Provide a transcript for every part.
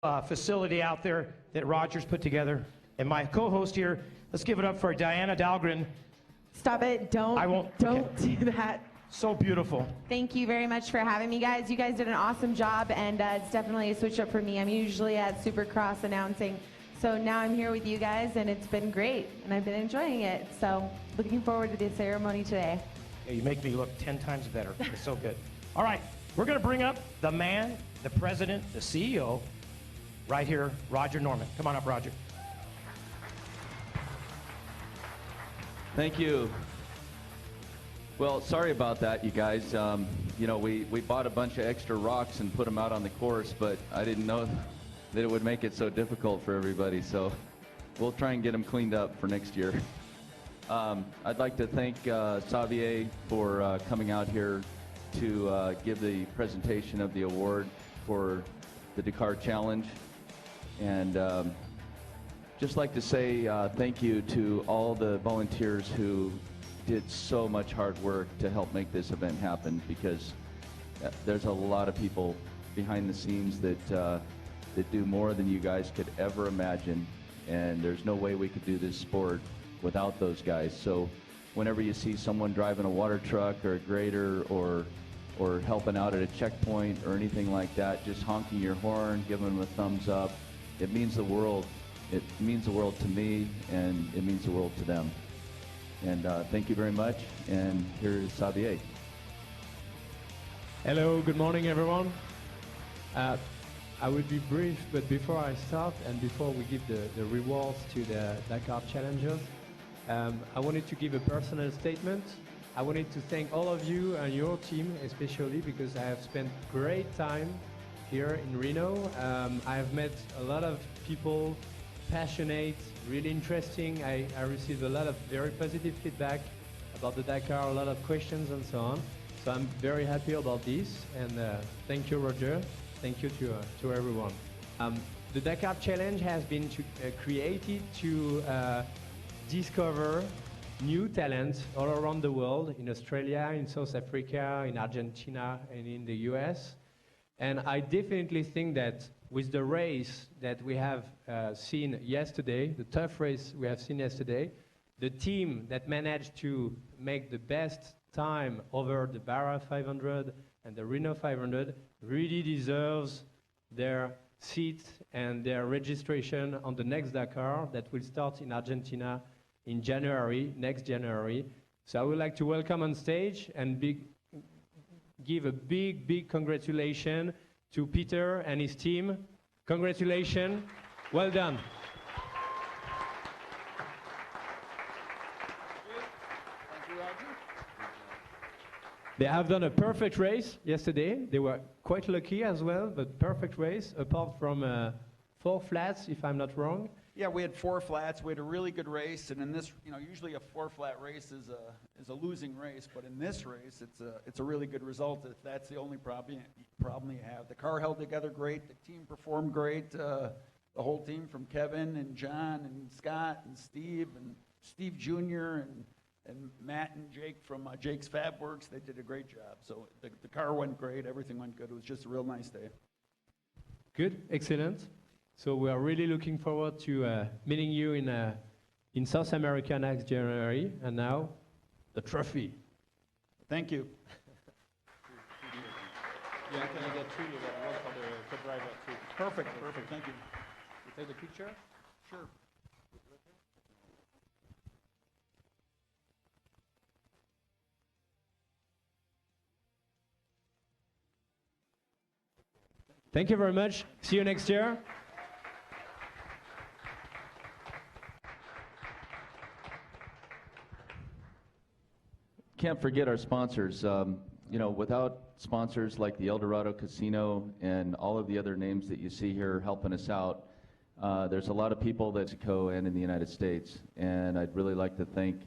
facility out there that Roger's put together. And my co-host here, let's give it up for Diana Dahlgren. Stop it. Don't do that. So beautiful. Thank you very much for having me, guys. You guys did an awesome job, and it's definitely a switch up for me. I'm usually at Supercross announcing, so now I'm here with you guys, and it's been great, and I've been enjoying it. So looking forward to the ceremony today. Yeah, you make me look 10 times better. It's so good. All right, we're going to bring up the man, the president, the CEO, right here, Roger Norman. Come on up, Roger. Thank you. Well, sorry about that, you guys. You know, we bought a bunch of extra rocks and put them out on the course, but I didn't know that it would make it so difficult for everybody, so we'll try and get them cleaned up for next year. I'd like to thank Xavier for coming out here to give the presentation of the award for the Dakar Challenge. And just like to say thank you to all the volunteers who did so much hard work to help make this event happen, because there's a lot of people behind the scenes that do more than you guys could ever imagine, and there's no way we could do this sport without those guys. So whenever you see someone driving a water truck or a grader or helping out at a checkpoint or anything like that, just honking your horn, giving them a thumbs up, it means the world. It means the world to me, and it means the world to them. And thank you very much, and here is Xavier. Hello, good morning everyone. I will be brief, but before I start and before we give the rewards to the Dakar challengers, I wanted to give a personal statement. I wanted to thank all of you and your team especially, because I have spent great time here in Reno. I have met a lot of people, passionate, really interesting. I received a lot of very positive feedback about the Dakar, a lot of questions and so on. So I'm very happy about this, and thank you, Roger. Thank you to everyone. The Dakar Challenge has been created to discover new talents all around the world, in Australia, in South Africa, in Argentina, and in the US. And I definitely think that with the race that we have seen yesterday, the tough race we have seen yesterday, the team that managed to make the best time over the Barra 500 and the Reno 500 really deserves their seat and their registration on the next Dakar that will start in Argentina in January, next January. So I would like to welcome on stage and give a big congratulations to Peter and his team. Congratulations, well done. Thank you, Roger. They have done a perfect race yesterday. They were quite lucky as well, but perfect race, apart from 4 flats, if I'm not wrong. Yeah, we had 4 flats. We had a really good race, and in this, you know, usually a 4-flat race is a losing race, but in this race, it's a really good result. If that's the only problem you have, the car held together great. The team performed great. The whole team, from Kevin and John and Scott and Steve Jr. and Matt and Jake from Jake's Fab Works, they did a great job. So the car went great. Everything went good. It was just a real nice day. Good, excellent. So we are really looking forward to meeting you in South America next January. And now, the trophy. Thank you. Yeah, can I get 3? You got 1 for the co-driver too. Perfect, thank you. You take the picture? Sure. Thank you very much. See you next year. Can't forget our sponsors. You know, without sponsors like the Eldorado Casino and all of the other names that you see here helping us out, there's a lot of people that's in Mexico and in the United States, and I'd really like to thank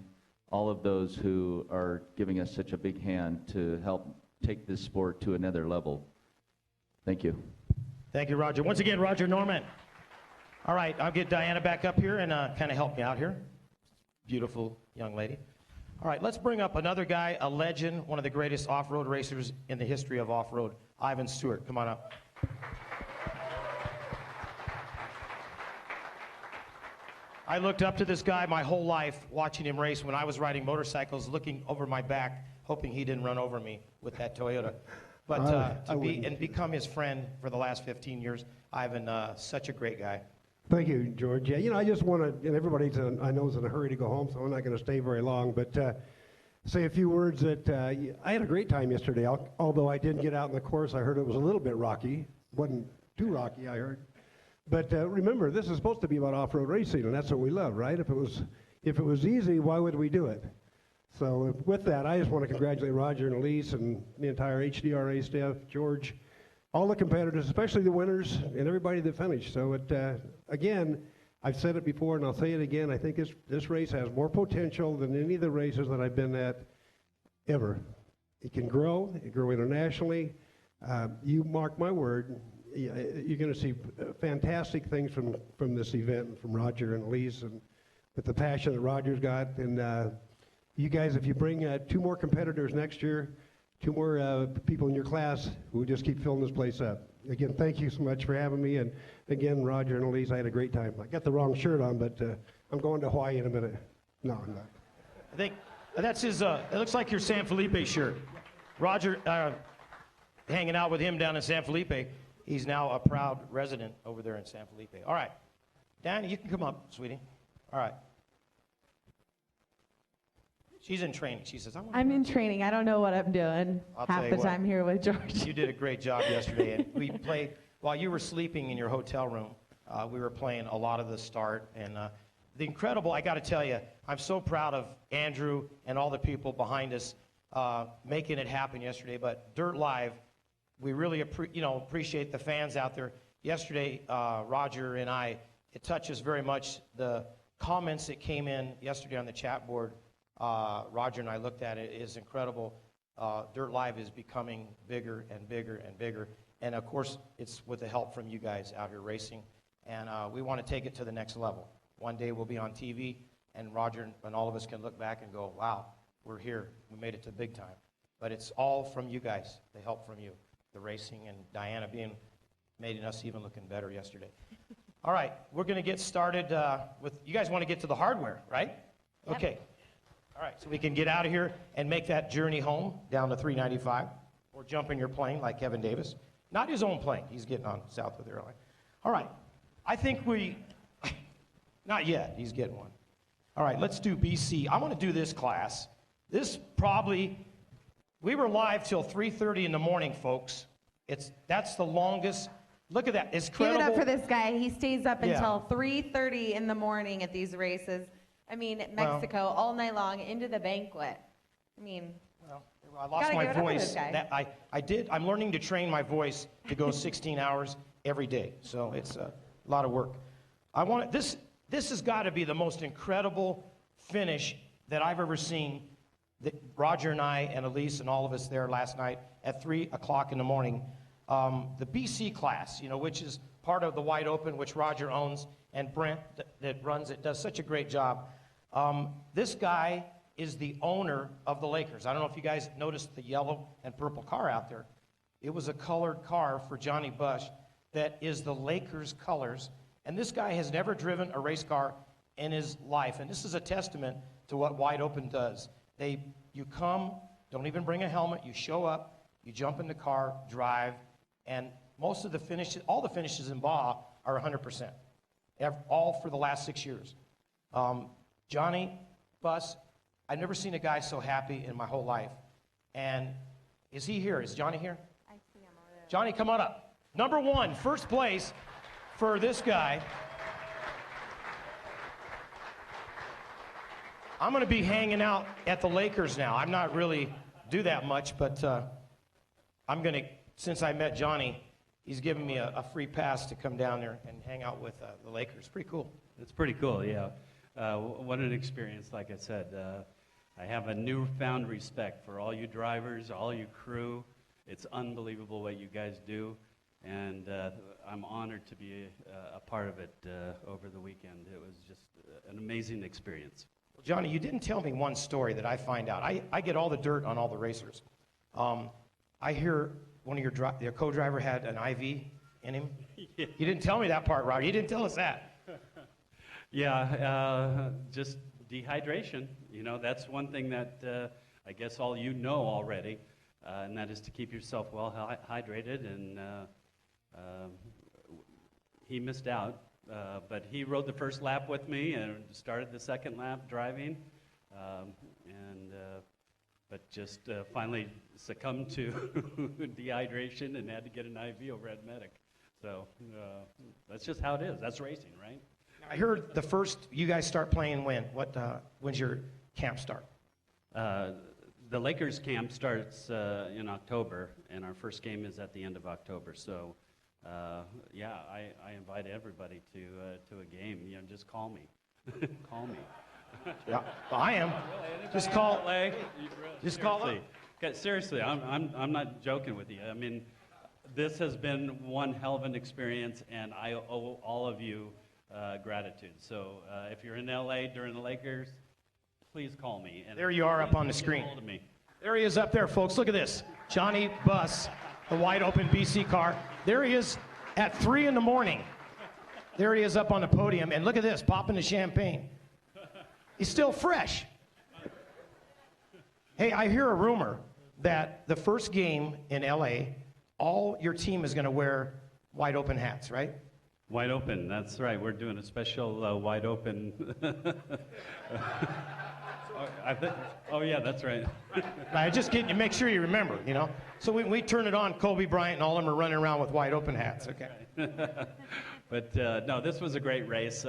all of those who are giving us such a big hand to help take this sport to another level. Thank you. Thank you, Roger. Once again, Roger Norman. All right, I'll get Diana back up here and kind of help me out here. Beautiful young lady. All right, let's bring up another guy, a legend, one of the greatest off-road racers in the history of off-road, Ivan Stewart. Come on up. I looked up to this guy my whole life, watching him race when I was riding motorcycles, looking over my back, hoping he didn't run over me with that Toyota. But to be and become his friend for the last 15 years, Ivan, such a great guy. Thank you, George. Yeah, you know, I just want to, and everybody's I know is in a hurry to go home, so I'm not going to stay very long, but say a few words that I had a great time yesterday. Although I didn't get out in the course, I heard it was a little bit rocky. Wasn't too rocky, I heard. But remember, this is supposed to be about off-road racing, and that's what we love, right? If it was easy, why would we do it? So with that, I just want to congratulate Roger and Elise and the entire HDRA staff, George, all the competitors, especially the winners, and everybody that finished. So again, I've said it before, and I'll say it again. I think this race has more potential than any of the races that I've been at ever. It can grow. It grow internationally. You mark my word. You're going to see fantastic things from this event, and from Roger and Elise, and with the passion that Roger's got. And you guys, if you bring 2 more competitors next year, 2 more people in your class, we'll just keep filling this place up. Again, thank you so much for having me. And again, Roger and Elise, I had a great time. I got the wrong shirt on, but I'm going to Hawaii in a minute. No, I'm not. I think that's his, it looks like your San Felipe shirt. Roger, hanging out with him down in San Felipe. He's now a proud resident over there in San Felipe. All right. Danny, you can come up, sweetie. All right. She's in training. She says, I'm in training. I don't know what I'm doing I'll half tell the you what. time here with George. You did a great job yesterday. And we played, while you were sleeping in your hotel room, we were playing a lot of the start. And the incredible, I got to tell you, I'm so proud of Andrew and all the people behind us making it happen yesterday. But Dirt Live, we really appreciate the fans out there. Yesterday, Roger and I, it touches very much the comments that came in yesterday on the chat board. Roger and I looked at it. It is incredible. Dirt Live is becoming bigger and bigger and bigger. And of course, it's with the help from you guys out here racing. And we want to take it to the next level. One day we'll be on TV, and Roger and all of us can look back and go, wow, we're here. We made it to big time. But it's all from you guys, the help from you, the racing, and Diana making us even looking better yesterday. All right, we're going to get started with, you guys want to get to the hardware, right? Yep. Okay. All right, so we can get out of here and make that journey home down to 395, or jump in your plane like Kevin Davis. Not his own plane. He's getting on Southwest Airlines. All right, I think not yet. He's getting one. All right, let's do BC. I want to do this class. This probably, we were live till 3:30 in the morning, folks. That's the longest. Look at that. It's credible. Give it up for this guy. He stays up until 3:30 in the morning at these races. I mean, Mexico, all night long, into the banquet. I mean, well, I lost my voice. I did. I'm learning to train my voice to go 16 hours every day. So it's a lot of work. This has got to be the most incredible finish that I've ever seen. That Roger and I and Elise and all of us there last night at 3 o'clock in the morning. The BC class, which is part of the Wide Open, which Roger owns, and Brent that runs it does such a great job. This guy is the owner of the Lakers. I don't know if you guys noticed the yellow and purple car out there. It was a colored car for Johnny Bush that is the Lakers colors. And this guy has never driven a race car in his life. And this is a testament to what Wide Open does. You come, don't even bring a helmet, you show up, you jump in the car, drive, and most of the finishes, all the finishes in Baja are 100%. All for the last 6 years. Johnny Buss, I've never seen a guy so happy in my whole life. And is he here? Is Johnny here? I see him over there. Johnny, come on up. Number 1, first place for this guy. I'm going to be hanging out at the Lakers now. I'm not really do that much, but I'm going to, since I met Johnny, he's given me a free pass to come down there and hang out with the Lakers. Pretty cool. It's pretty cool, yeah. What an experience, like I said. I have a newfound respect for all you drivers, all you crew. It's unbelievable what you guys do, and I'm honored to be a part of it over the weekend. It was just an amazing experience. Well, Johnny, you didn't tell me one story that I find out. I get all the dirt on all the racers. I hear one of your co-driver had an IV in him. Yeah. You didn't tell me that part, Roger. You didn't tell us that. Yeah, just dehydration. You know, that's one thing that I guess all you know already, and that is to keep yourself well hydrated. And he missed out, but he rode the first lap with me and started the second lap driving, but just finally succumbed to dehydration and had to get an IV over at Medic. So that's just how it is. That's racing, right? I heard the first you guys start playing when? When's your camp start? The Lakers camp starts in October, and our first game is at the end of October. So, yeah, I invite everybody to a game. You know, just call me. Call me. Yeah, well, I am. Just call. Just call up. Okay, seriously, I'm not joking with you. I mean, this has been one hell of an experience, and I owe all of you gratitude. So if you're in LA during the Lakers, please call me. And there you are up on the screen. There he is up there, folks. Look at this. Johnny Buss, the wide open BC car. There he is at 3 in the morning. There he is up on the podium. And look at this, popping the champagne. He's still fresh. Hey, I hear a rumor that the first game in LA, all your team is going to wear wide open hats, right? Wide open, that's right. We're doing a special wide open. Oh, yeah, that's right. I just get you, make sure you remember, you know. So we turn it on, Kobe Bryant and all of them are running around with wide open hats, okay? But no, this was a great race.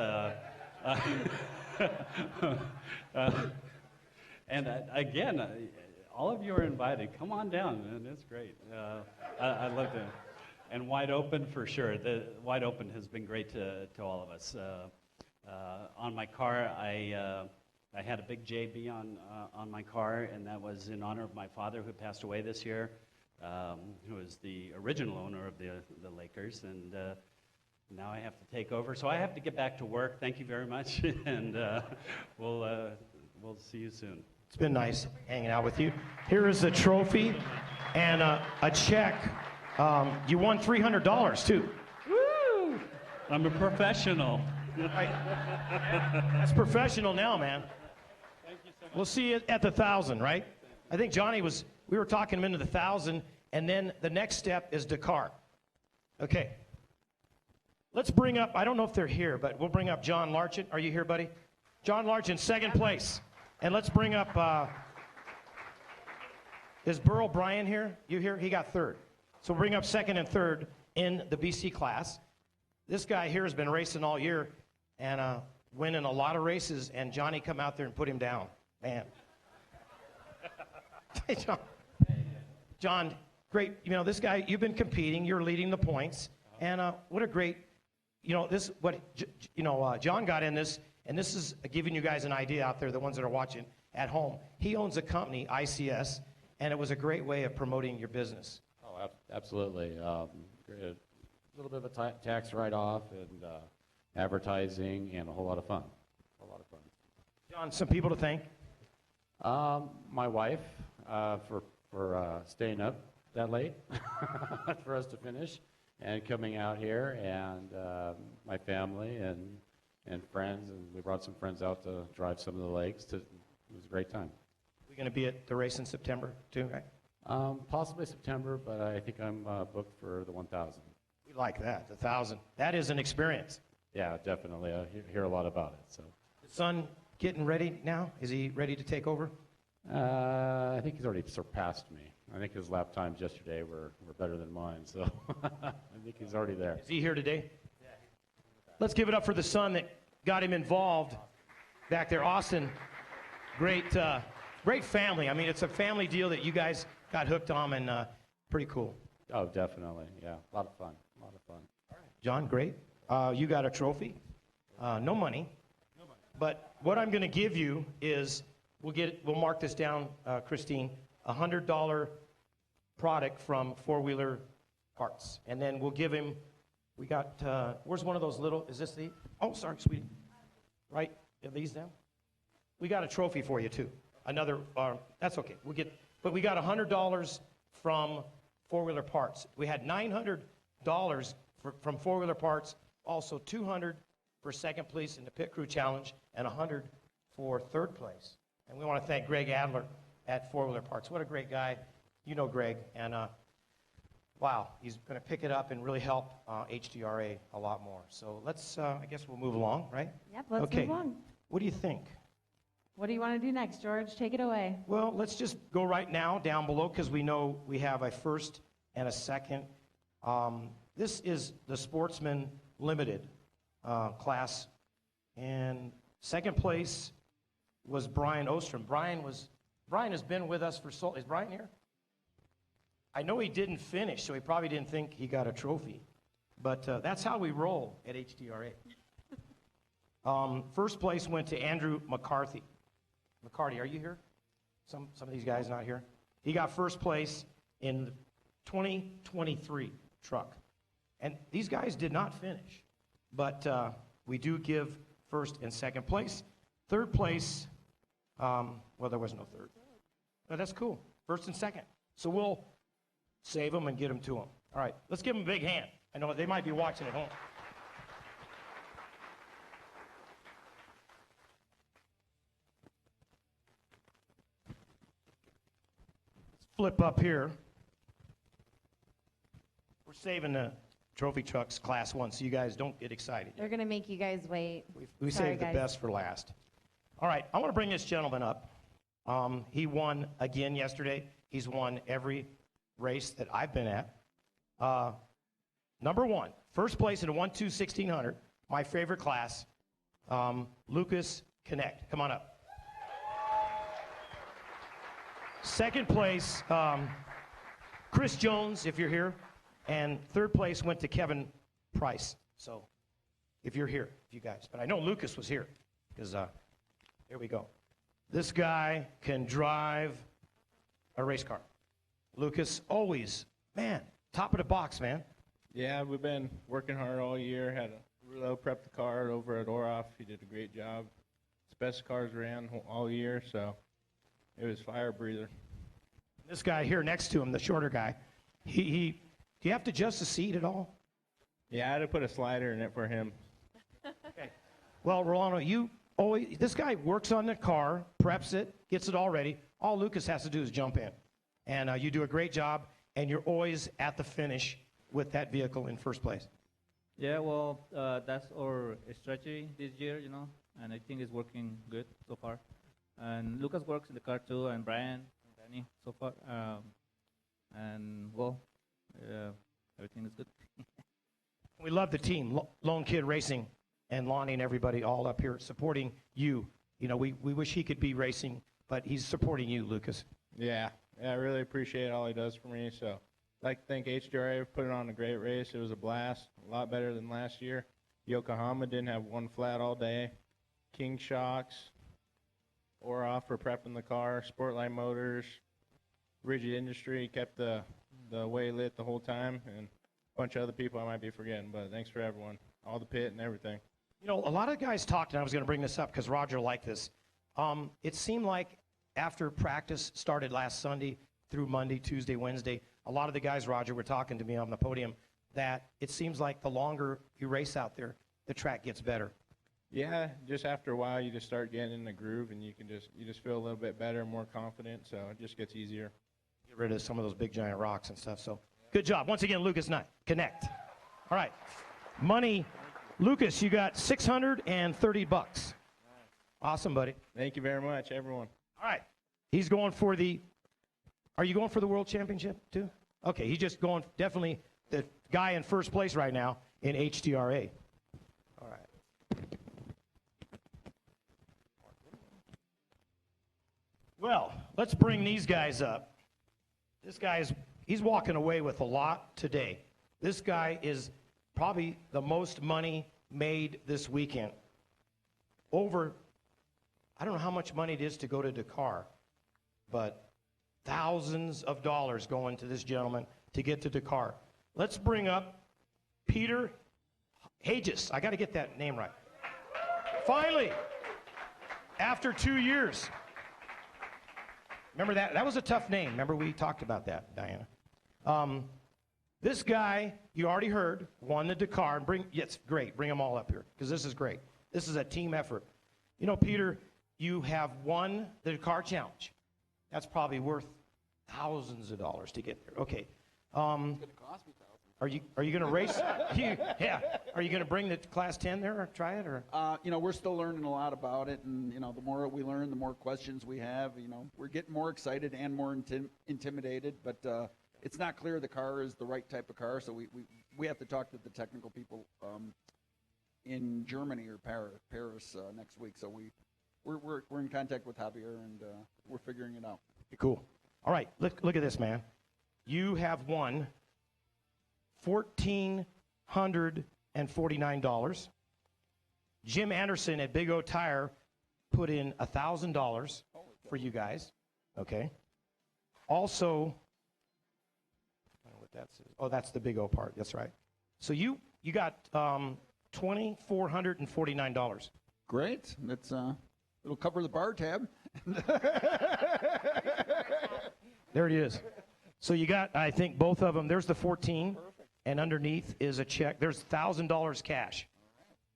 And again, all of you are invited. Come on down, and it's great. I'd love to. And wide open for sure. The wide open has been great to all of us. On my car, I had a big JB on my car, and that was in honor of my father who passed away this year, who was the original owner of the Lakers, and now I have to take over. So I have to get back to work. Thank you very much, and we'll see you soon. It's been nice hanging out with you. Here is a trophy and a check. You won $300 too. Woo! I'm a professional. Right. That's professional now, man. Thank you so much. We'll see you at the 1,000, right? I think Johnny we were talking him into the 1,000, and then the next step is Dakar. Okay. Let's bring up, I don't know if they're here, but we'll bring up John Larchin. Are you here, buddy? John Larchin, second place. And let's bring up, is Burl Bryan here? You here? He got third. So we'll bring up second and third in the BC class. This guy here has been racing all year and winning a lot of races, and Johnny come out there and put him down. Man. Hey, John. John, great. You know, this guy, you've been competing. You're leading the points. And what a great, John got in this, and this is giving you guys an idea out there, the ones that are watching at home. He owns a company, ICS, and it was a great way of promoting your business. Oh, absolutely. A little bit of a tax write-off and advertising and a whole lot of fun. A lot of fun. John, some people to thank? My wife for staying up that late for us to finish and coming out here, and my family and friends, and we brought some friends out to drive some of the lakes. It was a great time. We're going to be at the race in September too, right? Possibly September, but I think I'm booked for the 1,000. We like that, the 1,000. That is an experience. Yeah, definitely. I hear a lot about it. So. The son getting ready now? Is he ready to take over? I think he's already surpassed me. I think his lap times yesterday were better than mine, so I think he's already there. Is he here today? Yeah. Let's give it up for the son that got him involved back there. Austin, great family. I mean, it's a family deal that you guys got hooked on, and pretty cool. Oh, definitely. Yeah, a lot of fun. A lot of fun. All right. John, great. You got a trophy. No money. But what I'm going to give you is, we'll mark this down, Christine, $100 product from Four Wheeler Parts. And then we'll give him, we got, where's one of those little, is this the, oh, sorry, sweetie. Right? Are these now? We got a trophy for you, too. Another, that's okay. But we got $100 from Four Wheeler Parts. We had $900 from Four Wheeler Parts, also $200 for second place in the Pit Crew Challenge and 100 for third place. And we want to thank Greg Adler at Four Wheeler Parts. What a great guy. You know Greg. And wow, he's going to pick it up and really help HDRA a lot more. So let's, I guess we'll move along, right? Yep, let's Okay. move on. What do you think? What do you want to do next, George? Take it away. Well, let's just go right now down below because we know we have a first and a second. This is the Sportsman Limited class. And second place was Brian Ostrom. Brian has been with us for so, is Brian here? I know he didn't finish, so he probably didn't think he got a trophy. But that's how we roll at HDRA. First place went to Andrew McCarthy. McCarty, are you here? Some of these guys not here? He got first place in the 2023 truck. And these guys did not finish. But we do give first and second place. Third place, well, there was no third. No, that's cool. First and second. So we'll save them and get them to them. All right, let's give them a big hand. I know they might be watching at home. Flip up here. We're saving the trophy trucks class 1, so you guys don't get excited. They're going to make you guys wait. We Sorry, saved the guys. best for last. All right, I want to bring this gentleman up. He won again yesterday. He's won every race that I've been at. Number 1, first place in the 1-2-1600, my favorite class, Lucas Connect. Come on up. Second place, Chris Jones, if you're here. And third place went to Kevin Price. So if you're here, you guys. But I know Lucas was here because here we go. This guy can drive a race car. Lucas, always, man, top of the box, man. Yeah, we've been working hard all year. Had Rulo prep the car over at Oroff. He did a great job. It's the best cars ran all year, so it was fire breather. This guy here next to him, the shorter guy, do you have to adjust the seat at all? Yeah, I had to put a slider in it for him. Okay. Well, Rolando, this guy works on the car, preps it, gets it all ready. All Lucas has to do is jump in. And you do a great job, and you're always at the finish with that vehicle in first place. Yeah, well, that's our strategy this year, and I think it's working good so far. And Lucas works in the car too, and Brian, and Danny so far. And well, everything is good. We love the team, Lone Kid Racing and Lonnie and everybody all up here supporting you. We wish he could be racing, but he's supporting you, Lucas. Yeah, I really appreciate all he does for me. So I'd like to thank HDRA for putting on a great race. It was a blast, a lot better than last year. Yokohama didn't have one flat all day. King Shocks, Oroff for prepping the car, Sportline Motors, Rigid Industry kept the way lit the whole time, and a bunch of other people I might be forgetting, but thanks for everyone, all the pit and everything. A lot of guys talked, and I was going to bring this up because Roger liked this. It seemed like after practice started last Sunday through Monday, Tuesday, Wednesday, a lot of the guys, Roger, were talking to me on the podium that it seems like the longer you race out there, the track gets better. Yeah, just after a while, you just start getting in the groove, and you just feel a little bit better, more confident, so it just gets easier. Get rid of some of those big giant rocks and stuff. So good job. Once again, Lucas Knight, Connect. All right. Money. Lucas, you got $630. Awesome, buddy. Thank you very much, everyone. All right. He's going for are you going for the World Championship too? Okay, he's just going, definitely the guy in first place right now in HDRA. All right. Well, let's bring these guys up. This guy he's walking away with a lot today. This guy is probably the most money made this weekend. I don't know how much money it is to go to Dakar, but thousands of dollars going to this gentleman to get to Dakar. Let's bring up Peter Hages. I got to get that name right. Finally, after 2 years. Remember that? That was a tough name. Remember we talked about that, Diana. This guy, you already heard, won the Dakar. And yes, great. Bring them all up here because this is great. This is a team effort. You know, Peter, you have won the Dakar Challenge. That's probably worth thousands of dollars to get there. Okay. It's going to cost me thousands. Are you going to race? Yeah. Are you going to bring the Class 10 there or try it? Or? You know, we're still learning a lot about it, and you know, the more we learn, the more questions we have. You know, we're getting more excited and more intimidated, but it's not clear the car is the right type of car, so we have to talk to the technical people in Germany or Paris next week. So we're in contact with Javier, and we're figuring it out. Cool. All right, look at this, man. You have won $1,449. Jim Anderson at Big O Tire put in $1,000 for you guys. Okay. Also, I don't know what that says. Oh, that's the Big O part. That's right. So you got $2,449. Great. That's it'll cover the bar tab. There it is. So you got, I think, both of them. There's the 14, and underneath is a check. There's $1,000 cash.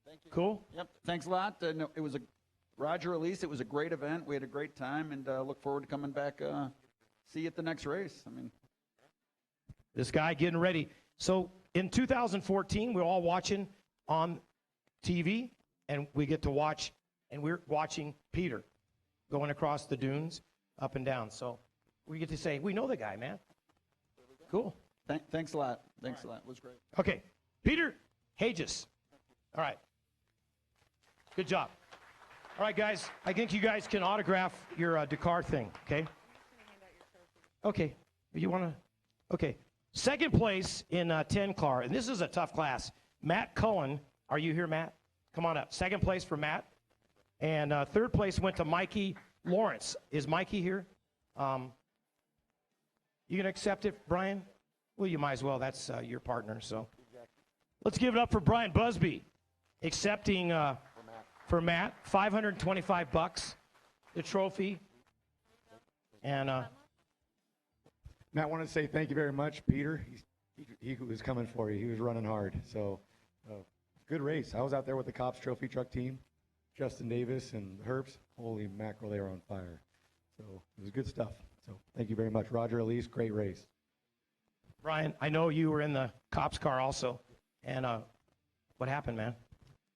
Thank you. Cool? Yep. Thanks a lot. No, it was Roger Elise. It was a great event. We had a great time, and look forward to coming back. See you at the next race. I mean, this guy getting ready. So in 2014, we're all watching on TV, and we get to watch, and we're watching Peter going across the dunes, up and down. So we get to say, we know the guy, man. Cool. Thanks a lot. Thanks a lot. It was great. Okay. Peter Hages. All right. Good job. All right, guys. I think you guys can autograph your Dakar thing, okay? Okay. You want to? Okay. Second place in 10 car, and this is a tough class. Matt Cohen. Are you here, Matt? Come on up. Second place for Matt. And third place went to Mikey Lawrence. Is Mikey here? You going to accept it, Brian? Well, you might as well. That's your partner. So let's give it up for Brian Busby, accepting for Matt, $525, the trophy. And Matt, I want to say thank you very much, Peter. He was coming for you. He was running hard. So good race. I was out there with the Cops Trophy Truck team, Justin Davis and Herbs. Holy mackerel, they were on fire. So it was good stuff. So thank you very much. Roger Elise, great race. Brian, I know you were in the Cops car also. And what happened, man?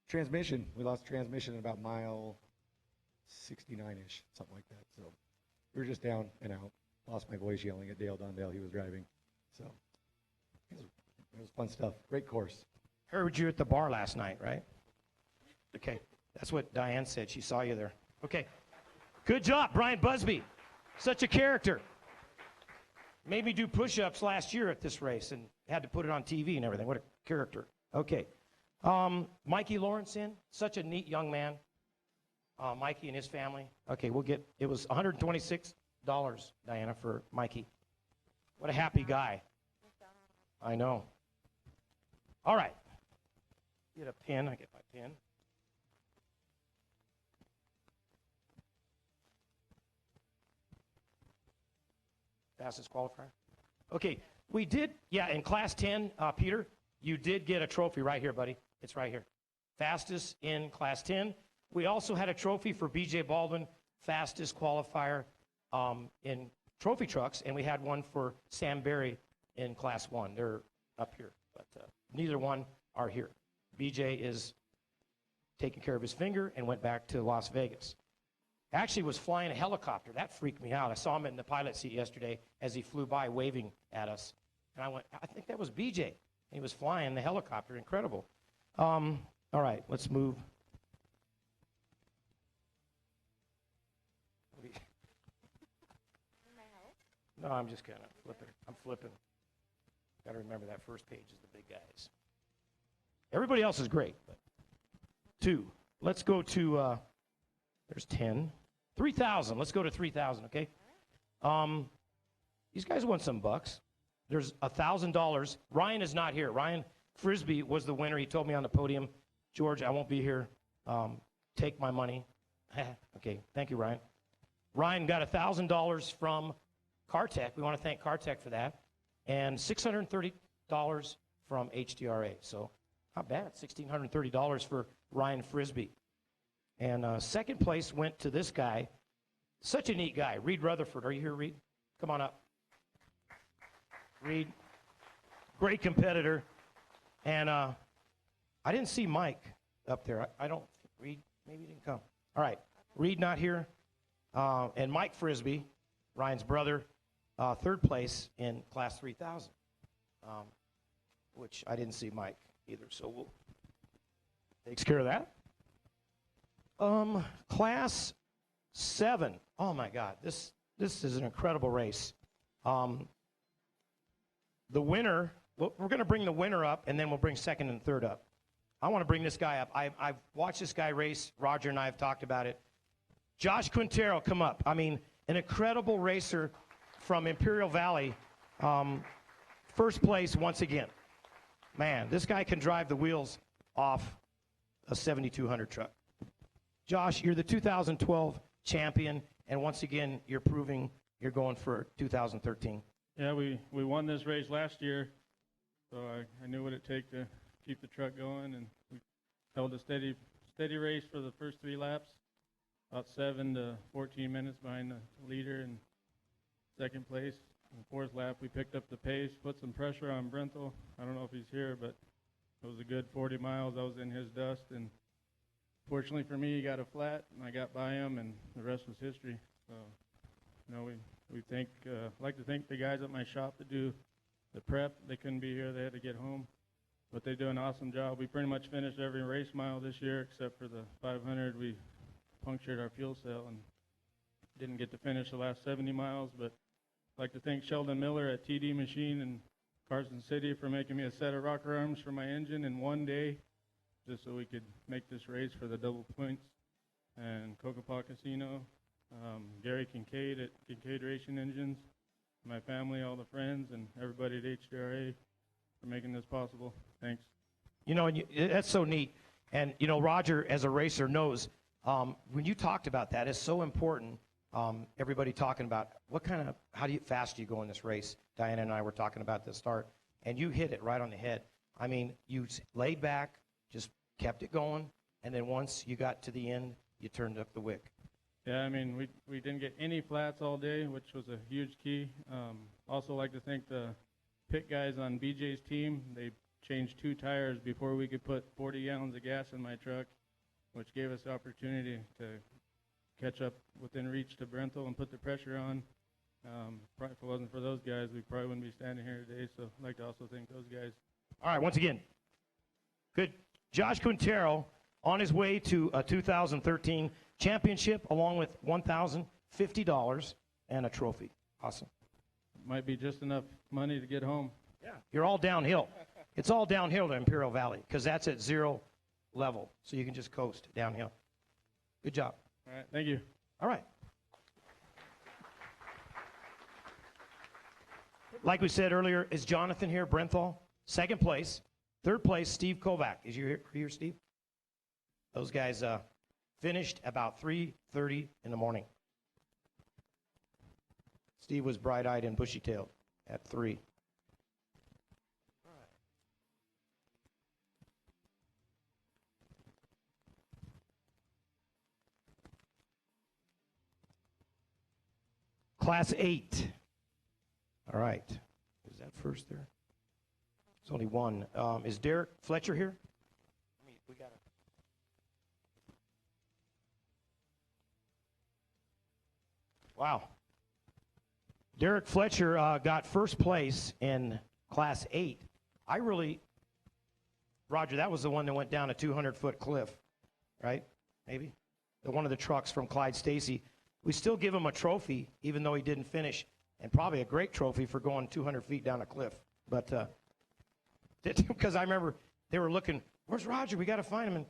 Transmission. We lost transmission at about mile 69-ish, something like that. So we were just down and out. Lost my voice yelling at Dale Dondale. He was driving. So it was fun stuff. Great course. Heard you at the bar last night, right? Okay. That's what Diane said. She saw you there. Okay. Good job, Brian Busby. Such a character. Made me do push-ups last year at this race and had to put it on TV and everything. What a character. Okay. Mikey Lawrence in. Such a neat young man. Mikey and his family. Okay, it was $126, Diana, for Mikey. What a happy guy. I know. All right. Get a pin. I get my pin. Fastest qualifier. Okay, we did, in Class 10, Peter, you did get a trophy right here, buddy. It's right here. Fastest in Class 10. We also had a trophy for B.J. Baldwin, fastest qualifier in trophy trucks, and we had one for Sam Berry in Class 1. They're up here, but neither one are here. B.J. is taking care of his finger and went back to Las Vegas. Actually was flying a helicopter. That freaked me out. I saw him in the pilot seat yesterday as he flew by waving at us. And I went, I think that was BJ. And he was flying the helicopter. Incredible. All right, let's move. No, I'm just kind of flipping. I'm flipping. Got to remember that first page is the big guys. Everybody else is great. But 2. Let's go to, there's 10. 3,000. Let's go to 3,000, okay? These guys won some bucks. There's $1,000. Ryan is not here. Ryan Frisbee was the winner. He told me on the podium, George, I won't be here. Take my money. Okay, thank you, Ryan. Ryan got $1,000 from CarTech. We want to thank CarTech for that. And $630 $6 from HDRA. So not bad, $1,630 for Ryan Frisbee. And second place went to this guy, such a neat guy, Reed Rutherford. Are you here, Reed? Come on up. Reed, great competitor. And I didn't see Mike up there. I don't think Reed, maybe he didn't come. All right, Reed not here. And Mike Frisbee, Ryan's brother, third place in Class 3000, which I didn't see Mike either. So we'll takes care of that. Class 7. Oh my God, this is an incredible race. The winner, we're going to bring the winner up, and then we'll bring second and third up. I want to bring this guy up. I've watched this guy race. Roger and I have talked about it. Josh Quintero, come up. I mean, an incredible racer from Imperial Valley. First place once again. Man, this guy can drive the wheels off a 7200 truck. Josh, you're the 2012 champion, and once again, you're proving you're going for 2013. Yeah, we won this race last year, so I knew what it'd take to keep the truck going, and we held a steady race for the first 3 laps, about 7 to 14 minutes behind the leader in second place. In the 4th lap, we picked up the pace, put some pressure on Brenthel. I don't know if he's here, but it was a good 40 miles. I was in his dust, and fortunately for me, he got a flat, and I got by him, and the rest was history. So, you know, I'd like to thank the guys at my shop that do the prep. They couldn't be here. They had to get home. But they do an awesome job. We pretty much finished every race mile this year except for the 500. We punctured our fuel cell and didn't get to finish the last 70 miles. But I'd like to thank Sheldon Miller at TD Machine in Carson City for making me a set of rocker arms for my engine in one day just so we could make this race for the double points. And Cocopa Casino, Gary Kincaid at Kincaid Racing Engines, my family, all the friends, and everybody at HDRA for making this possible. Thanks. You know, that's so neat. And, you know, Roger, as a racer, knows when you talked about that, it's so important. Everybody talking about how fast do you go in this race? Diana and I were talking about at the start, and you hit it right on the head. I mean, you laid back, just kept it going, and then once you got to the end, you turned up the wick. Yeah, I mean, we didn't get any flats all day, which was a huge key. Also like to thank the pit guys on BJ's team. They changed 2 tires before we could put 40 gallons of gas in my truck, which gave us the opportunity to catch up within reach to Brenthel and put the pressure on. If it wasn't for those guys, we probably wouldn't be standing here today, so I'd like to also thank those guys. All right, once again, good. Josh Quintero on his way to a 2013 championship along with $1,050 and a trophy. Awesome. Might be just enough money to get home. Yeah. You're all downhill. It's all downhill to Imperial Valley because that's at 0 level, so you can just coast downhill. Good job. All right, thank you. All right. Like we said earlier, is Jonathan here, Brenthal? Second place. Third place, Steve Kovac. Is you here, Steve? Those guys finished about 3:30 in the morning. Steve was bright-eyed and bushy-tailed at 3. Class 8. All right. Is that first there? There's only one. Is Derek Fletcher here? We got Wow. Derek Fletcher got first place in Class 8. Roger, that was the one that went down a 200-foot cliff, right? Maybe? One of the trucks from Clyde Stacy. We still give him a trophy, even though he didn't finish, and probably a great trophy for going 200 feet down a cliff. But because I remember they were looking, where's Roger? We got to find him. And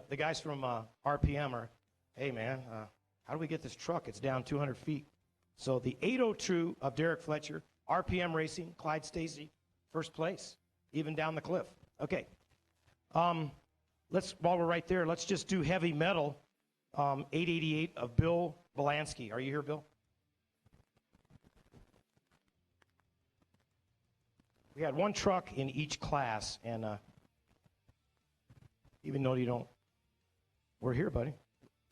the guys from RPM are, hey, man, how do we get this truck? It's down 200 feet. So the 802 of Derek Fletcher, RPM Racing, Clyde Stacy, first place, even down the cliff. Okay. While we're right there, let's just do heavy metal. 888 of Bill Belansky. Are you here, Bill? We had one truck in each class, and even though you don't, we're here, buddy.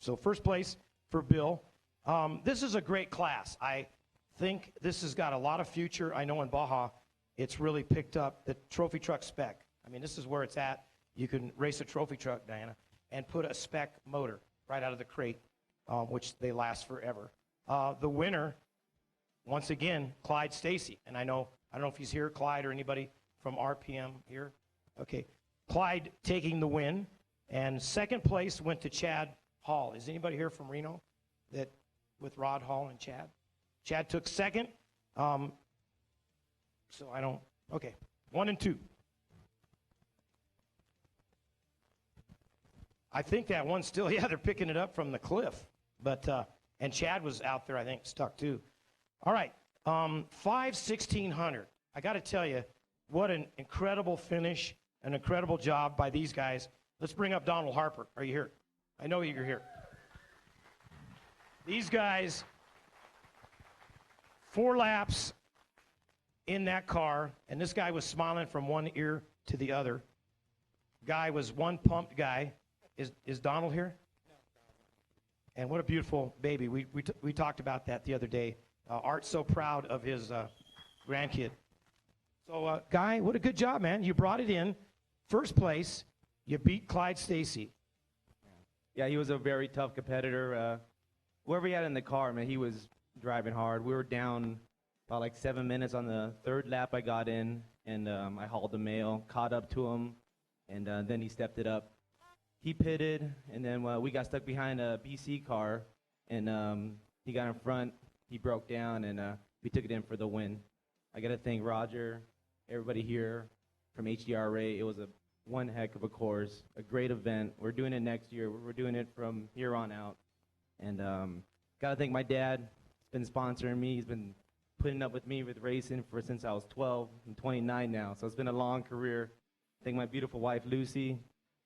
So first place for Bill. This is a great class. I think this has got a lot of future. I know in Baja, it's really picked up the trophy truck spec. I mean, this is where it's at. You can race a trophy truck, Diana, and put a spec motor right out of the crate, which they last forever. The winner, once again, Clyde Stacy. And I don't know if he's here, Clyde, or anybody from RPM here. Okay. Clyde taking the win. And second place went to Chad Hall. Is anybody here from Reno that with Rod Hall and Chad? Chad took second. So I don't. Okay. 1 and 2. I think that one's still, yeah, they're picking it up from the cliff. But, and Chad was out there, I think, stuck too. All right. 1600. I got to tell you, what an incredible finish, an incredible job by these guys. Let's bring up Donald Harper. Are you here? I know you're here. These guys, 4 laps in that car, and this guy was smiling from one ear to the other. Guy was one pumped guy. Is Donald here? And what a beautiful baby. We talked about that the other day. Art's so proud of his grandkid. So, Guy, what a good job, man. You brought it in. First place. You beat Clyde Stacy. Yeah, he was a very tough competitor. Whoever he had in the car, man, he was driving hard. We were down about like 7 minutes on the 3rd lap. I got in, and I hauled the mail, caught up to him, and then he stepped it up. He pitted, and then we got stuck behind a BC car, and he got in front. He broke down, and we took it in for the win. I got to thank Roger, everybody here from HDRA. It was one heck of a course, a great event. We're doing it next year. We're doing it from here on out. And got to thank my dad. He's been sponsoring me. He's been putting up with me with racing since I was 12. I'm 29 now, so it's been a long career. Thank my beautiful wife, Lucy,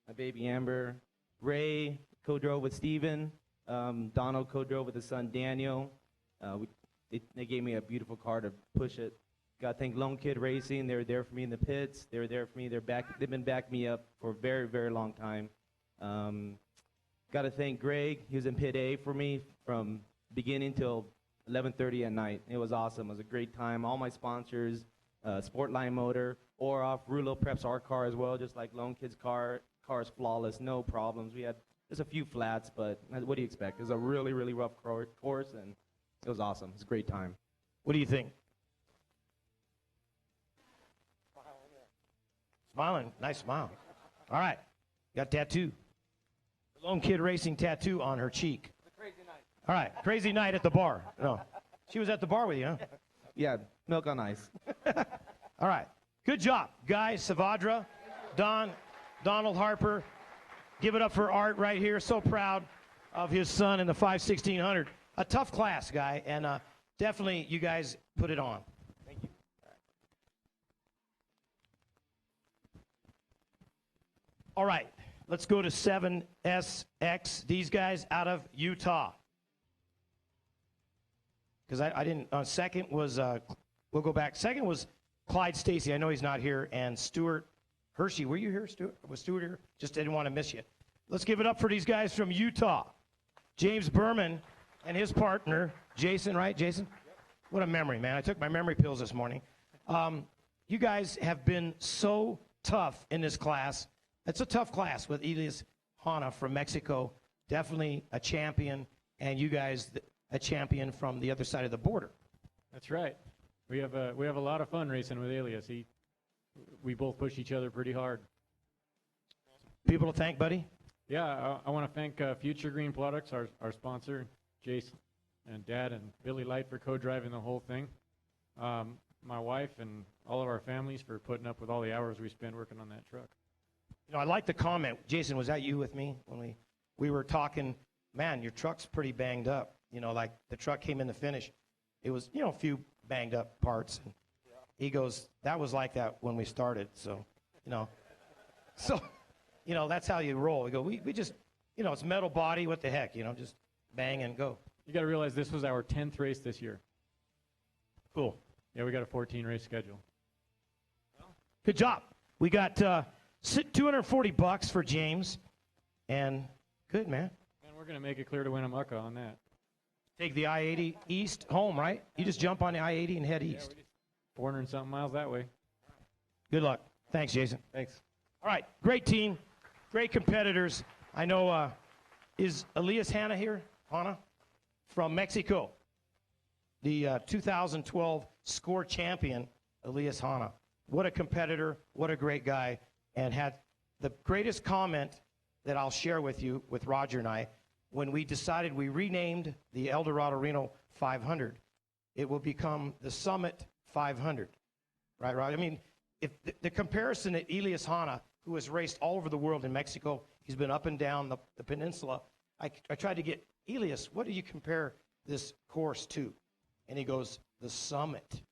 my baby Amber, Ray, co-drove with Steven, Donald co-drove with his son Daniel. They gave me a beautiful car to push it. Got to thank Lone Kid Racing. They were there for me in the pits. They were there for me. They've been backing me up for a very, very long time. Got to thank Greg. He was in pit A for me from beginning till 11:30 at night. It was awesome. It was a great time. All my sponsors, Sportline Motor, Oroff, Rulo preps our car as well, just like Lone Kid's car. Car is flawless, no problems. We had just a few flats, but what do you expect? It was a really, really rough course, and it was awesome. It was a great time. What do you think? Smiling. Nice smile. All right. Got tattoo. The Lone Kid Racing tattoo on her cheek. It's a crazy night. All right. Crazy night at the bar. No. She was at the bar with you, huh? Yeah, milk on ice. All right. Good job. Guy, Savadra, Donald Harper. Give it up for Art right here. So proud of his son in the 1600. A tough class, Guy, and definitely you guys put it on. Thank you. All right. Let's go to 7SX. These guys out of Utah. Because I didn't, second was, we'll go back. Second was Clyde Stacy. I know he's not here. And Stuart Hershey. Were you here, Stuart? Was Stuart here? Just didn't want to miss you. Let's give it up for these guys from Utah. James Berman and his partner, Jason, right, Jason? Yep. What a memory, man. I took my memory pills this morning. You guys have been so tough in this class. It's a tough class with Elias Hanna from Mexico, definitely a champion, and you guys a champion from the other side of the border. That's right. We have a lot of fun racing with Elias. We both push each other pretty hard. People to thank, buddy? Yeah, I want to thank Future Green Products, our sponsor, Jason and Dad and Billy Light for co-driving the whole thing. My wife and all of our families for putting up with all the hours we spend working on that truck. You know, I like the comment. Jason, was that you with me when we were talking? Man, your truck's pretty banged up. You know, like the truck came in the finish. It was, you know, a few banged up parts. And he goes, that was like that when we started. So, you know, that's how you roll. We go, we just, you know, it's metal body. What the heck? You know, just bang and go. You got to realize this was our 10th race this year. Cool. Yeah, we got a 14 race schedule. Good job. We got $240 for James, and good, man. And we're going to make it clear to Winnemucca on that. Take the I-80 east home, right? You just jump on the I-80 and head east. 400 and something miles that way. Good luck. Thanks, Jason. Thanks. All right, great team, great competitors. I know, is Elias Hanna here? Hanna? From Mexico. The 2012 score champion, Elias Hanna. What a competitor, what a great guy, and had the greatest comment that I'll share with you, with Roger and I, when we decided we renamed the Eldorado Reno 500. It will become the Summit 500. Right, Roger? I mean, if the comparison that Elias Hanna, who has raced all over the world in Mexico, he's been up and down the peninsula. I tried to get, Elias, what do you compare this course to? And he goes, the Summit.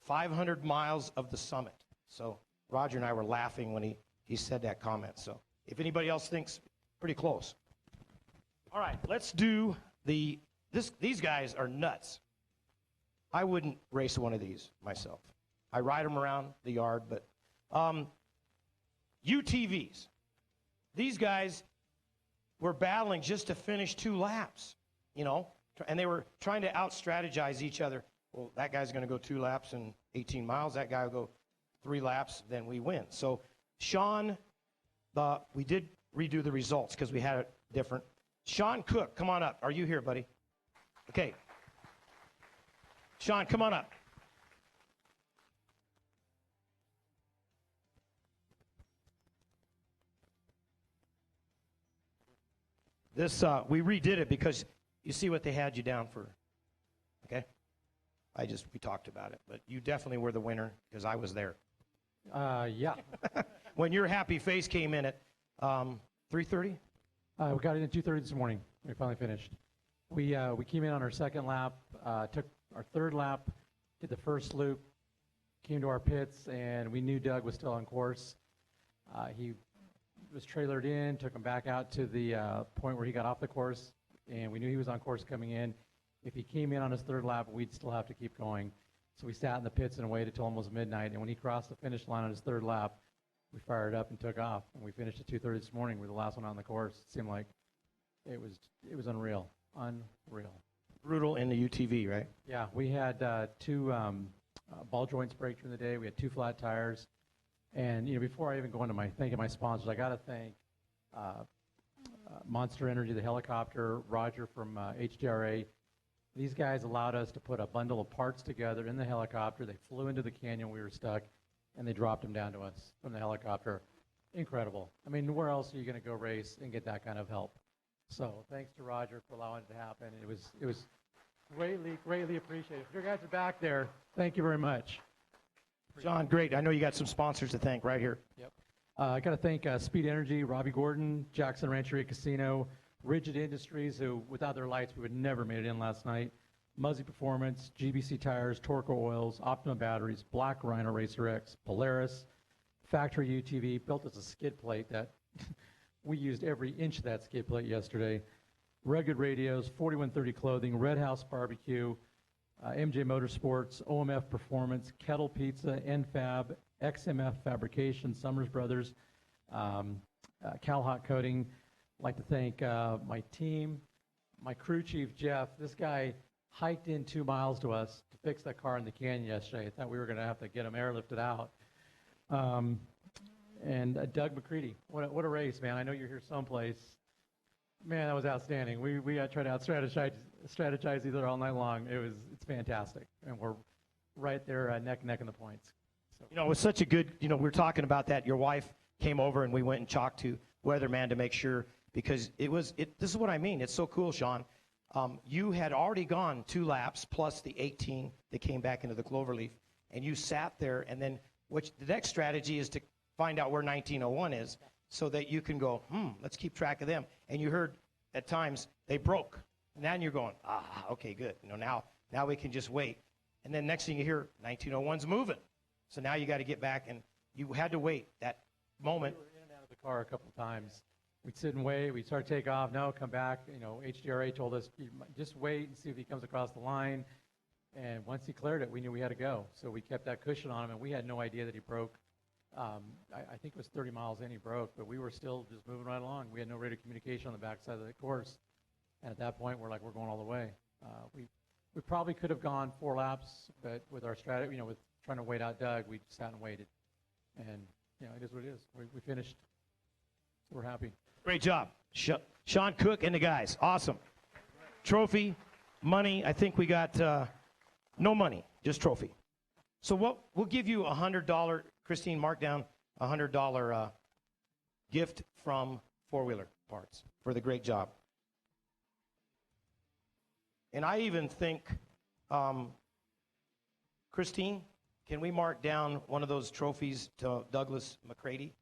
500 miles of the Summit. So Roger and I were laughing when he said that comment. So if anybody else thinks, pretty close. All right, let's do these guys are nuts. I wouldn't race one of these myself. I ride them around the yard, but UTVs. These guys were battling just to finish 2 laps, you know, and they were trying to out-strategize each other. Well, that guy's going to go 2 laps in 18 miles. That guy will go 3 laps, then we win. So, Sean, we did redo the results because we had it different. Sean Cook, come on up. Are you here, buddy? Okay. Sean, come on up. This, we redid it because you see what they had you down for, okay? We talked about it, but you definitely were the winner because I was there. Yeah. When your happy face came in at 3:30? We got in at 2:30 this morning. We finally finished. We came in on our second lap, took our third lap, did the first loop, came to our pits, and we knew Doug was still on course. He was trailered in, took him back out to the point where he got off the course, and we knew he was on course coming in. If he came in on his third lap, we'd still have to keep going. So we sat in the pits and waited till almost midnight, and when he crossed the finish line on his third lap, we fired up and took off. And we finished at 2:30 this morning. We were the last one on the course. It seemed like it was unreal. Unreal. Brutal in the UTV, right? Yeah, we had 2 ball joints break during the day. We had 2 flat tires. And, you know, before I even go into thanking my sponsors, I got to thank Monster Energy, the helicopter, Roger from HDRA. These guys allowed us to put a bundle of parts together in the helicopter. They flew into the canyon. We were stuck, and they dropped them down to us from the helicopter. Incredible. I mean, where else are you going to go race and get that kind of help? So thanks to Roger for allowing it to happen. It was greatly appreciated. If your guys are back there, thank you very much. John, great. I know you got some sponsors to thank right here. Yep. I got to thank Speed Energy, Robbie Gordon, Jackson Rancheria Casino, Rigid Industries, who without their lights we would never made it in last night, Muzzy Performance, GBC Tires, Torco Oils, Optima Batteries, Black Rhino Racer X, Polaris, Factory UTV, built as a skid plate that we used every inch of that skid plate yesterday, Rugged Radios, 4130 Clothing, Red House Barbecue, MJ Motorsports, OMF Performance, Kettle Pizza, NFAB, XMF Fabrication, Summers Brothers, Cal Hot Coating. I'd like to thank my team, my crew chief, Jeff. This guy hiked in 2 miles to us to fix that car in the canyon yesterday. I thought we were going to have to get him airlifted out. And Doug McCready, what a race, man. I know you're here someplace. Man, that was outstanding. We tried to strategize either all night long. It's fantastic, and we're right there neck and neck in the points. So. You know, it was such a good. You know, we were talking about that. Your wife came over, and we went and talked to Weatherman to make sure because this is what I mean. It's so cool, Sean. You had already gone 2 laps plus the 18 that came back into the cloverleaf, and you sat there. And then, the next strategy is to find out where 1901 is. So that you can go, let's keep track of them. And you heard at times they broke. And then you're going, okay, good. You know, now we can just wait. And then next thing you hear, 1901's moving. So now you got to get back, and you had to wait that moment. We were in and out of the car a couple of times. We'd sit and wait. We'd start to take off. No, come back. You know, HDRA told us, just wait and see if he comes across the line. And once he cleared it, we knew we had to go. So we kept that cushion on him, and we had no idea that he broke I think it was 30 miles in, he broke, but we were still just moving right along. We had no radio communication on the backside of the course. And at that point, we're like, we're going all the way. We probably could have gone 4 laps, but with our strategy, with trying to wait out Doug, we sat and waited. And, it is what it is. We finished. So we're happy. Great job. Sean Cook and the guys. Awesome. Trophy, money. I think we got no money, just trophy. So we'll give you a $100, Christine, mark down a $100 gift from Four Wheeler Parts for the great job. And I even think, Christine, can we mark down one of those trophies to Douglas McCready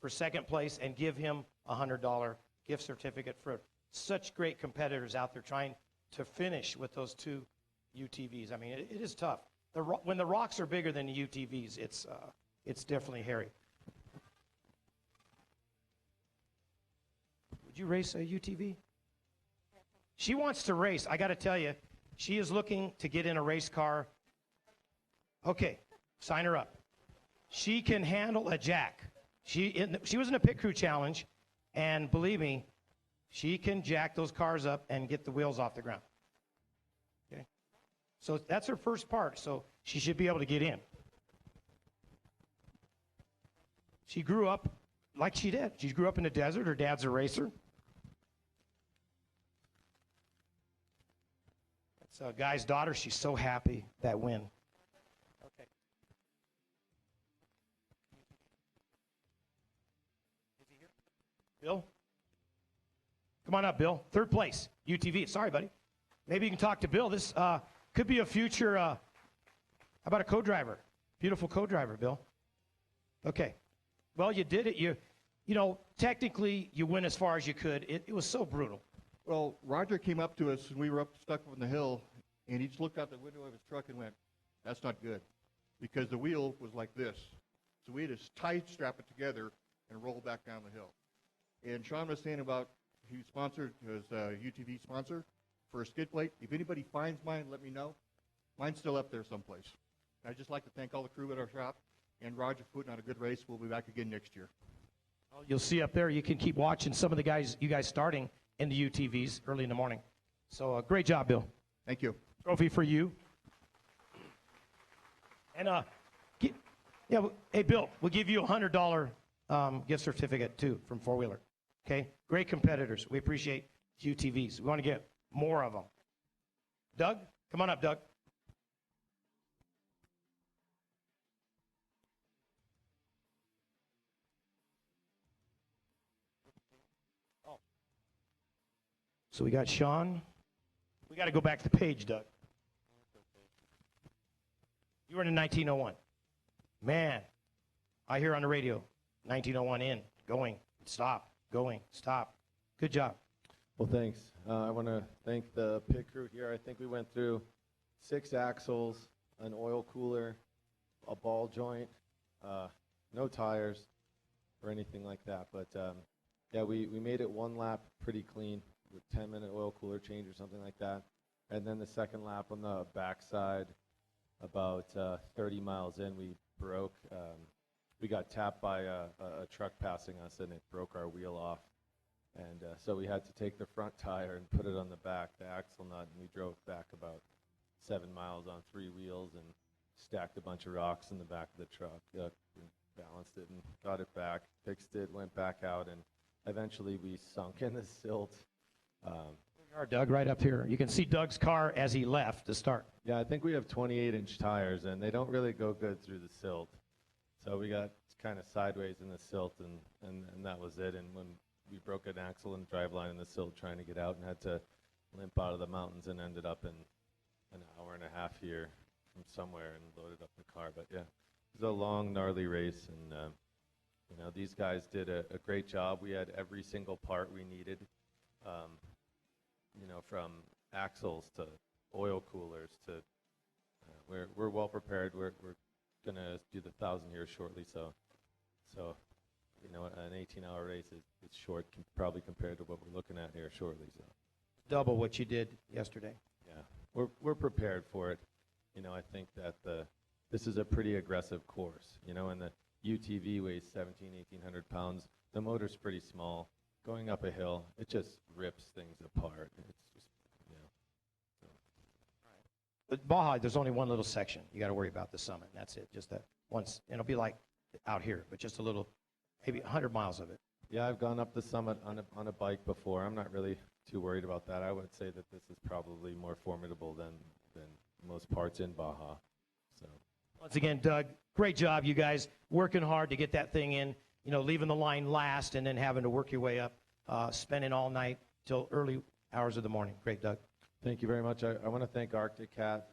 for second place and give him a $100 gift certificate for such great competitors out there trying to finish with those 2 UTVs. I mean, it is tough. When the rocks are bigger than the UTVs, it's definitely hairy. Would you race a UTV? She wants to race. I got to tell you, she is looking to get in a race car. Okay, sign her up. She can handle a jack. She was in a pit crew challenge, and believe me, she can jack those cars up and get the wheels off the ground. Okay, so that's her first part. So she should be able to get in. She grew up like she did. She grew up in the desert. Her dad's a racer. That's a guy's daughter. She's so happy that win. Okay. Is he here? Bill? Come on up, Bill. 3rd place, UTV. Sorry, buddy. Maybe you can talk to Bill. This could be a future, how about a co-driver? Beautiful co-driver, Bill. Okay. Well, you did it. You technically, you went as far as you could. It was so brutal. Well, Roger came up to us, and we were stuck on the hill, and he just looked out the window of his truck and went, "That's not good," because the wheel was like this. So we had to tight strap it together and roll back down the hill. And Sean was saying about he sponsored his UTV sponsor for a skid plate. If anybody finds mine, let me know. Mine's still up there someplace. I'd just like to thank all the crew at our shop and Roger for putting on a good race. We'll be back again next year. You'll see up there, you can keep watching some of you guys starting in the UTVs early in the morning. So great job, Bill. Thank you. Trophy for you. And hey, Bill, we'll give you a $100 gift certificate too from Four Wheeler. Okay, great competitors. We appreciate UTVs. We want to get more of them. Doug, come on up, Doug. So we got Sean. We got to go back to the page, Doug. You were in 1901. Man, I hear on the radio, 1901 in, going, stop, going, stop. Good job. Well, thanks. I want to thank the pit crew here. I think we went through 6 axles, an oil cooler, a ball joint, no tires or anything like that. But yeah, we made it 1 lap pretty clean with 10-minute oil cooler change or something like that. And then the second lap on the backside, about 30 miles in, we broke. We got tapped by a truck passing us, and it broke our wheel off. And so we had to take the front tire and put it on the back, the axle nut, and we drove back about 7 miles on 3 wheels and stacked a bunch of rocks in the back of the truck, and balanced it and got it back, fixed it, went back out, and eventually we sunk in the silt. We are, Doug, right up here. You can see Doug's car as he left to start. Yeah, I think we have 28-inch tires, and they don't really go good through the silt. So we got kind of sideways in the silt, and that was it. And when we broke an axle and driveline in the silt trying to get out, and had to limp out of the mountains, and ended up in an hour and a half here from somewhere and loaded up the car. But yeah, it was a long, gnarly race, and these guys did a great job. We had every single part we needed, from axles to oil coolers to we're well prepared. We're gonna do the 1,000 here shortly, so an 18-hour race is short probably compared to what we're looking at here shortly. So double what you did yesterday. Yeah, we're prepared for it. I think that this is a pretty aggressive course. And UTV weighs 1,800 pounds. The motor's pretty small. Going up a hill, it just rips things apart. It's just, you know. So. But Baja, there's only one little section you got to worry about, the summit. That's it. Just that once. It'll be like out here, but just a little, maybe 100 miles of it. Yeah, I've gone up the summit on a bike before. I'm not really too worried about that. I would say that this is probably more formidable than most parts in Baja. So. Once again, Doug, great job, you guys, working hard to get that thing in, you know, leaving the line last and then having to work your way up, spending all night till early hours of the morning. Great, Doug. Thank you very much. I want to thank Arctic Cat,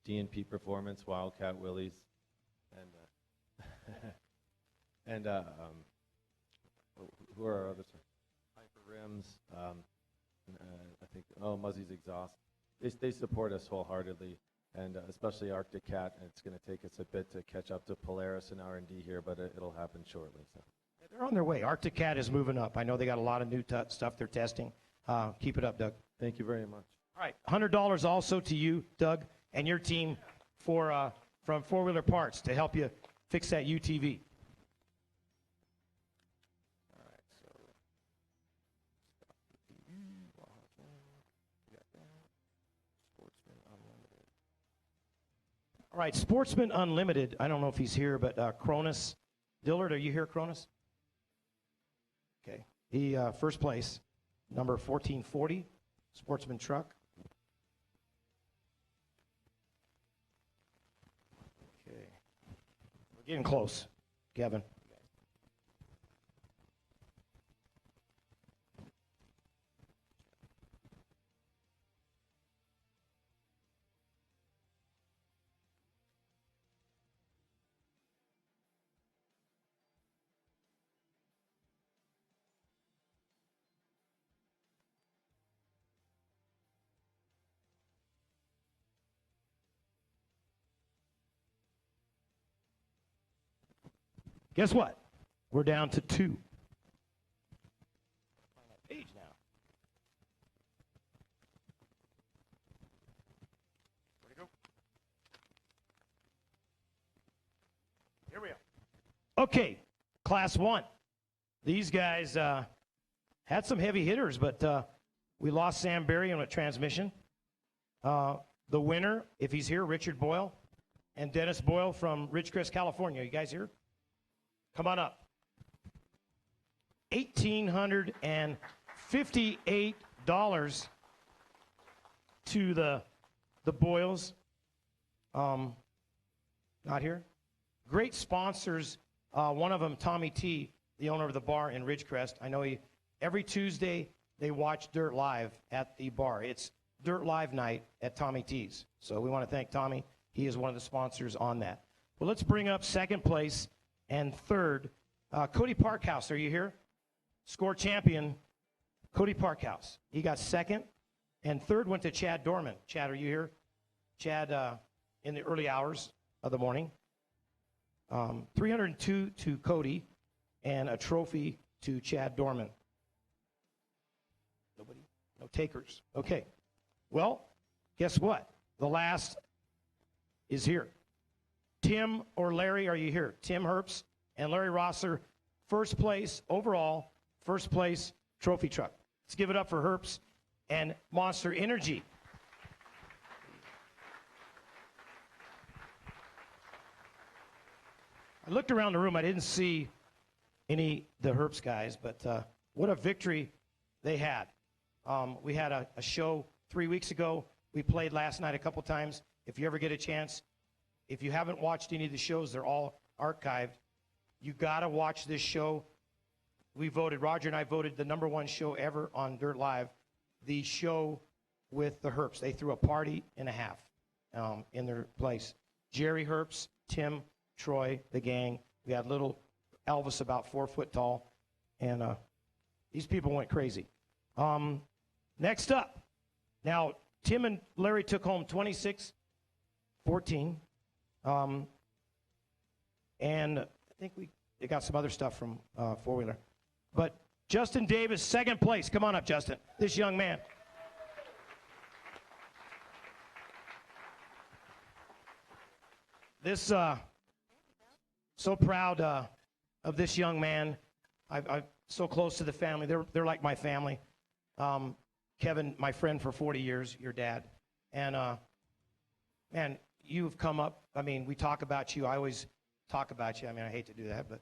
D&P Performance, Wildcat Willys, and who are our others? Hyper Rims, I think, Muzzy's Exhaust. They support us wholeheartedly, and especially Arctic Cat. And it's going to take us a bit to catch up to Polaris and R&D here, but it'll happen shortly. So. Yeah, they're on their way. Arctic Cat is moving up. I know they got a lot of new stuff they're testing. Keep it up, Doug. Thank you very much. All right, $100 also to you, Doug, and your team for from Four Wheeler Parts to help you fix that UTV. All right, Sportsman Unlimited. I don't know if he's here, but Cronus. Dillard, are you here, Cronus? Okay. He first place, number 1440, Sportsman truck. Okay. We're getting close, Kevin. Guess what? We're down to 2. Find that page now. Where'd it go? Here we are. Okay, Class 1. These guys had some heavy hitters, but we lost Sam Berry on a transmission. The winner, if he's here, Richard Boyle and Dennis Boyle from Ridgecrest, California. You guys here? Come on up. $1,858 to the Boyles. Not here. Great sponsors. One of them, Tommy T, the owner of the bar in Ridgecrest. I know every Tuesday they watch Dirt Live at the bar. It's Dirt Live night at Tommy T's. So we want to thank Tommy. He is one of the sponsors on that. Well, let's bring up second place and third. Cody Parkhouse, are you here? Score champion, Cody Parkhouse. He got second. And third went to Chad Dorman. Chad, are you here? Chad, in the early hours of the morning. 302 to Cody and a trophy to Chad Dorman. Nobody? No takers. Okay. Well, guess what? The last is here. Tim or Larry, are you here? Tim Herbst and Larry Rosser, first place overall, first place trophy truck. Let's give it up for Herbst and Monster Energy. I looked around the room. I didn't see the Herbst guys, but what a victory they had. We had a show 3 weeks ago. We played last night a couple times. If you ever get a chance, if you haven't watched any of the shows, they're all archived. You got to watch this show. Roger and I voted the #1 show ever on Dirt Live, the show with the Herbst. They threw a party and a half in their place. Jerry Herbst, Tim, Troy, the gang. We had little Elvis about 4 foot tall, and these people went crazy. Next up, now Tim and Larry took home 26-14. And I think they got some other stuff from four-wheeler. But Justin Davis, second place. Come on up, Justin. This young man. This so proud of this young man. I'm so close to the family. They're like my family. Kevin, my friend for 40 years, your dad. And, man, you've come up. I mean, we talk about you. I always talk about you. I mean, I hate to do that, but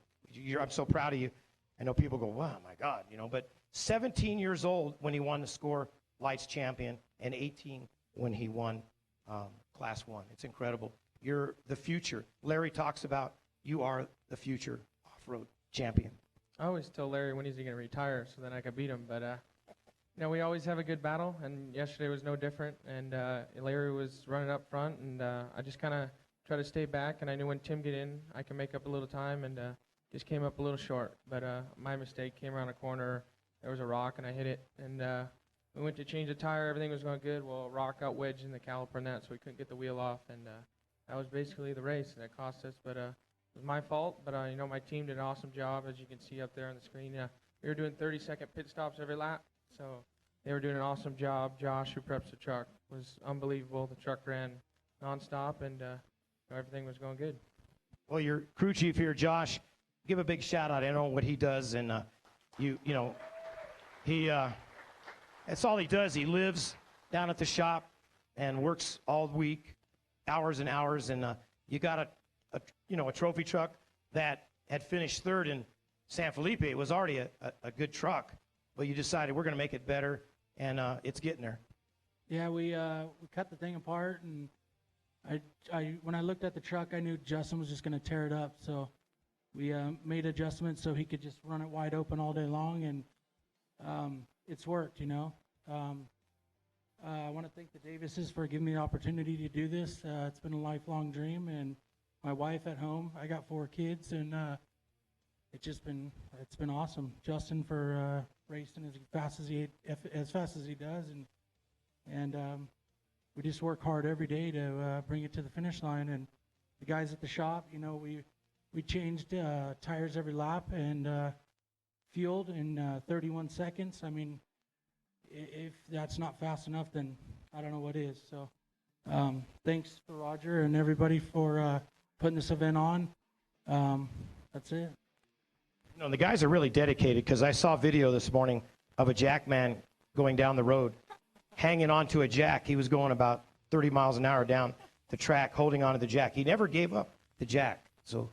I'm so proud of you. I know people go, wow, my God, you know. But 17 years old when he won the Score Lights Champion, and 18 when he won Class 1. It's incredible. You're the future. Larry talks about you are the future off-road champion. I always tell Larry when he's going to retire so then I can beat him. But, you know, we always have a good battle, and yesterday was no different. And Larry was running up front, and I just kind of tried to stay back. And I knew when Tim get in, I can make up a little time, and just came up a little short. But my mistake came around a corner. There was a rock, and I hit it. And we went to change the tire. Everything was going good. Well, rock got wedged in the caliper and that, so we couldn't get the wheel off. And that was basically the race, and it cost us. But it was my fault. But, you know, my team did an awesome job, as you can see up there on the screen. We were doing 30-second pit stops every lap. So they were doing an awesome job. Josh, who preps the truck, was unbelievable. The truck ran nonstop, and everything was going good. Well, your crew chief here, Josh, give a big shout out. I know what he does, and you know, he that's all he does. He lives down at the shop and works all week, hours and hours. And you got a trophy truck that had finished third in San Felipe. It was already a good truck, but you decided we're going to make it better, and it's getting there. Yeah, we cut the thing apart, and I when I looked at the truck, I knew Justin was just going to tear it up. So we made adjustments so he could just run it wide open all day long, and it's worked, you know. I want to thank the Davises for giving me the opportunity to do this. It's been a lifelong dream, and my wife at home. I got 4 kids, and it's been awesome. Justin for racing as fast as he does, and we just work hard every day to bring it to the finish line. And the guys at the shop, you know, we changed tires every lap and fueled in 31 seconds. I mean, if that's not fast enough, then I don't know what is. So thanks for Roger and everybody for putting this event on. That's it. You know, the guys are really dedicated, because I saw video this morning of a jack man going down the road, hanging onto a jack. He was going about 30 miles an hour down the track, holding onto the jack. He never gave up the jack. So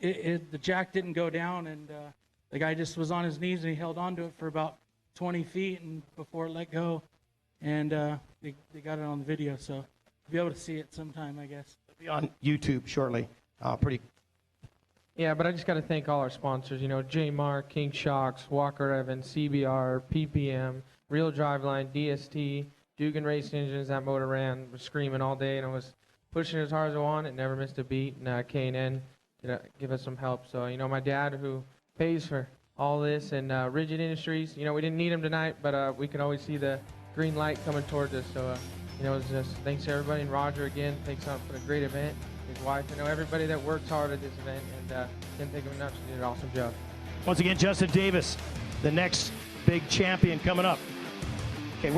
the jack didn't go down, and the guy just was on his knees, and he held onto it for about 20 feet and before it let go, and they got it on the video, so you'll be able to see it sometime, I guess. It'll be on YouTube shortly. Pretty. Yeah, but I just got to thank all our sponsors, you know, J-Mark, King Shocks, Walker Evans, CBR, PPM, Real Driveline, DST, Dugan Race Engines. That motor ran, was screaming all day, and I was pushing as hard as I wanted, never missed a beat, and K&N did give us some help. So, you know, my dad, who pays for all this, and Rigid Industries, you know, we didn't need him tonight, but we could always see the green light coming towards us. So, you know, it's just thanks to everybody, and Roger again, thanks out for a great event. His wife, you know, everybody that works hard at this event, and can't think of enough. She did an awesome job. Once again, Justin Davis, the next big champion coming up. Okay,